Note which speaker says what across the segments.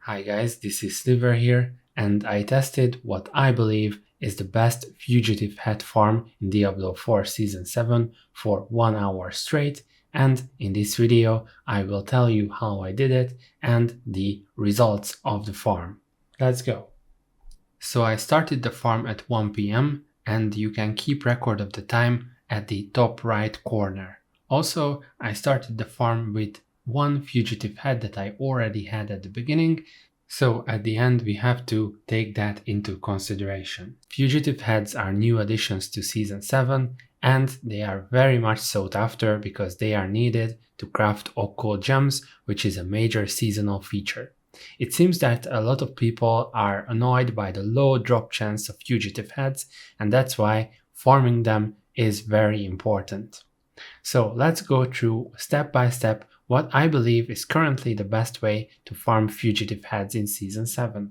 Speaker 1: Hi guys, this is Sliver here, and I tested what I believe is the best Fugitive Head farm in Diablo 4 Season 7 for 1 hour straight, and in this video I will tell you how I did it and the results of the farm. Let's go! So I started the farm at 1 PM and you can keep record of the time at the top right corner. Also, I started the farm with one Fugitive Head that I already had at the beginning, so at the end we have to take that into consideration. Fugitive Heads are new additions to Season 7 and they are very much sought after because they are needed to craft occult gems, which is a major seasonal feature. It seems that a lot of people are annoyed by the low drop chance of Fugitive Heads, and that's why farming them is very important. So let's go through step by step what I believe is currently the best way to farm Fugitive Heads in Season 7.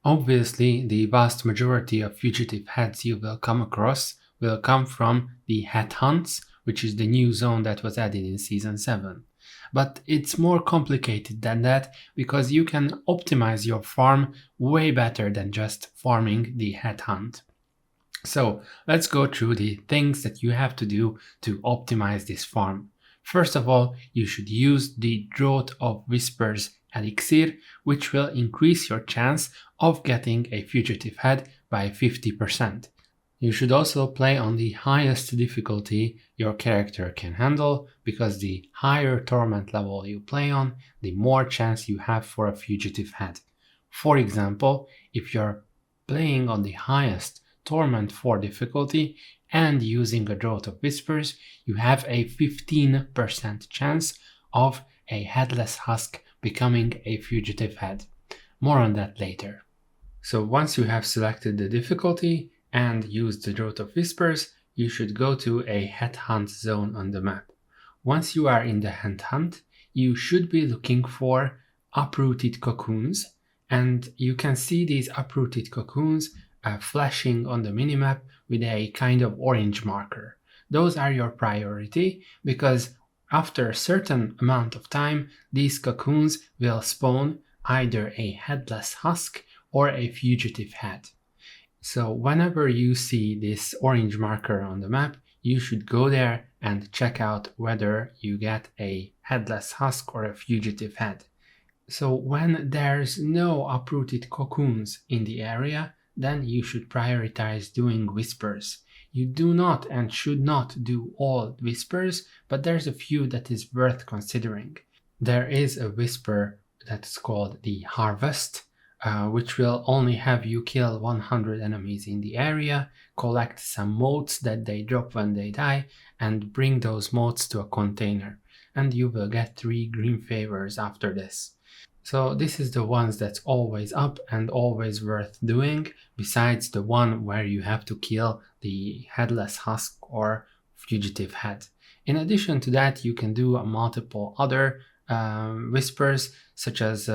Speaker 1: Obviously, the vast majority of Fugitive Heads you will come across will come from the Head Hunts, which is the new zone that was added in Season 7. But it's more complicated than that because you can optimize your farm way better than just farming the Head Hunt. So let's go through the things that you have to do to optimize this farm. First of all, you should use the Drought of Whispers elixir, which will increase your chance of getting a Fugitive Head by 50%. You should also play on the highest difficulty your character can handle, because the higher torment level you play on, the more chance you have for a Fugitive Head. For example, if you're playing on the highest Torment 4 difficulty and using a Drought of Whispers, you have a 15% chance of a Headless Husk becoming a Fugitive Head. More on that later. So once you have selected the difficulty and used the Drought of Whispers, you should go to a Head Hunt zone on the map. Once you are in the Head Hunt, you should be looking for uprooted cocoons, and you can see these uprooted cocoons flashing on the minimap with a kind of orange marker. Those are your priority because after a certain amount of time, these cocoons will spawn either a Headless Husk or a Fugitive Head. So whenever you see this orange marker on the map, you should go there and check out whether you get a Headless Husk or a Fugitive Head. So when there's no uprooted cocoons in the area, then you should prioritize doing whispers. You do not and should not do all whispers, but there's a few that is worth considering. There is a whisper that's called the Harvest, which will only have you kill 100 enemies in the area, collect some motes that they drop when they die, and bring those motes to a container. And you will get 3 green favors after this. So this is the ones that's always up and always worth doing, besides the one where you have to kill the Headless Husk or Fugitive Head. In addition to that, you can do multiple other whispers, such as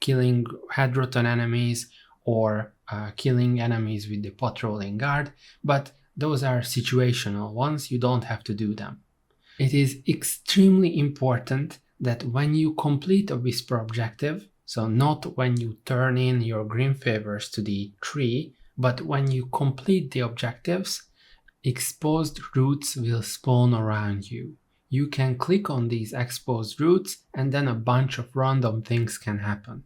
Speaker 1: killing head rotten enemies or killing enemies with the patrolling guard, but those are situational ones, you don't have to do them. It is extremely important that when you complete a whisper objective, so not when you turn in your green favors to the tree, but when you complete the objectives, exposed roots will spawn around you. You can click on these exposed roots and then a bunch of random things can happen.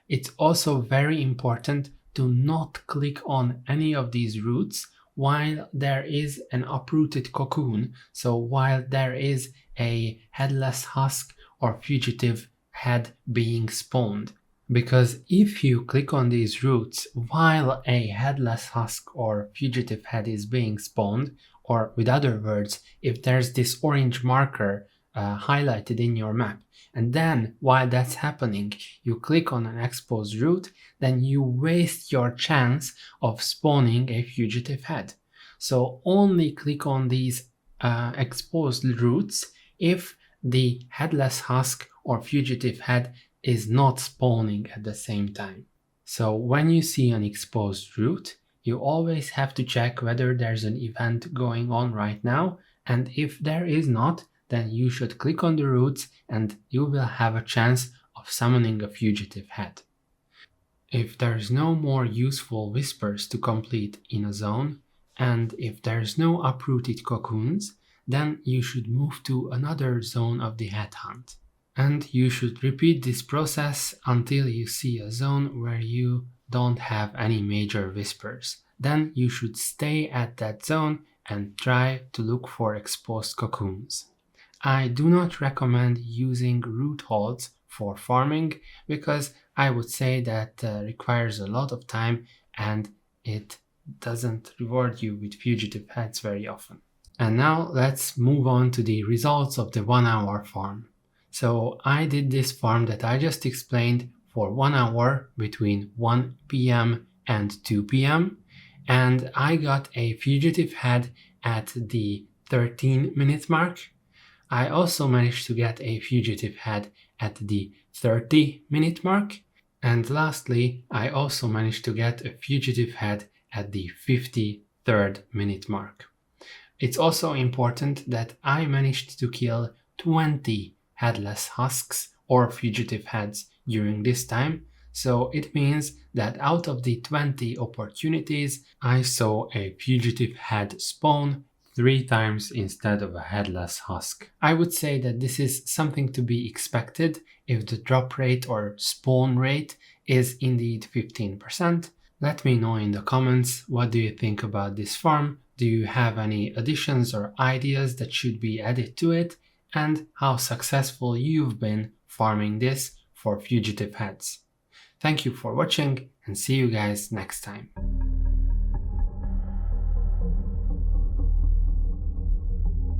Speaker 1: It's also very important to not click on any of these roots while there is an uprooted cocoon, so while there is a Headless Husk or Fugitive Head being spawned. Because if you click on these roots while a Headless Husk or Fugitive Head is being spawned, or with other words, if there's this orange marker highlighted in your map, and then while that's happening you click on an exposed root, then you waste your chance of spawning a Fugitive Head. So only click on these exposed roots if the Headless Husk or Fugitive Head is not spawning at the same time. So when you see an exposed root, you always have to check whether there's an event going on right now, and if there is not, then you should click on the roots and you will have a chance of summoning a Fugitive Head. If there's no more useful whispers to complete in a zone, and if there's no uprooted cocoons, then you should move to another zone of the headhunt. And you should repeat this process until you see a zone where you don't have any major whispers. Then you should stay at that zone and try to look for exposed cocoons. I do not recommend using root holds for farming because I would say that requires a lot of time and it doesn't reward you with fugitive heads very often. And now let's move on to the results of the 1 hour farm. So I did this farm that I just explained for 1 hour between 1 p.m. and 2 p.m. and I got a fugitive head at the 13-minute mark. I also managed to get a fugitive head at the 30-minute mark. And lastly, I also managed to get a fugitive head at the 53rd minute mark. It's also important that I managed to kill 20 headless husks or fugitive heads during this time. So it means that out of the 20 opportunities, I saw a fugitive head spawn 3 times instead of a headless husk. I would say that this is something to be expected if the drop rate or spawn rate is indeed 15%. Let me know in the comments what do you think about this farm. Do you have any additions or ideas that should be added to it? And how successful you've been farming this for fugitive heads. Thank you for watching and see you guys next time.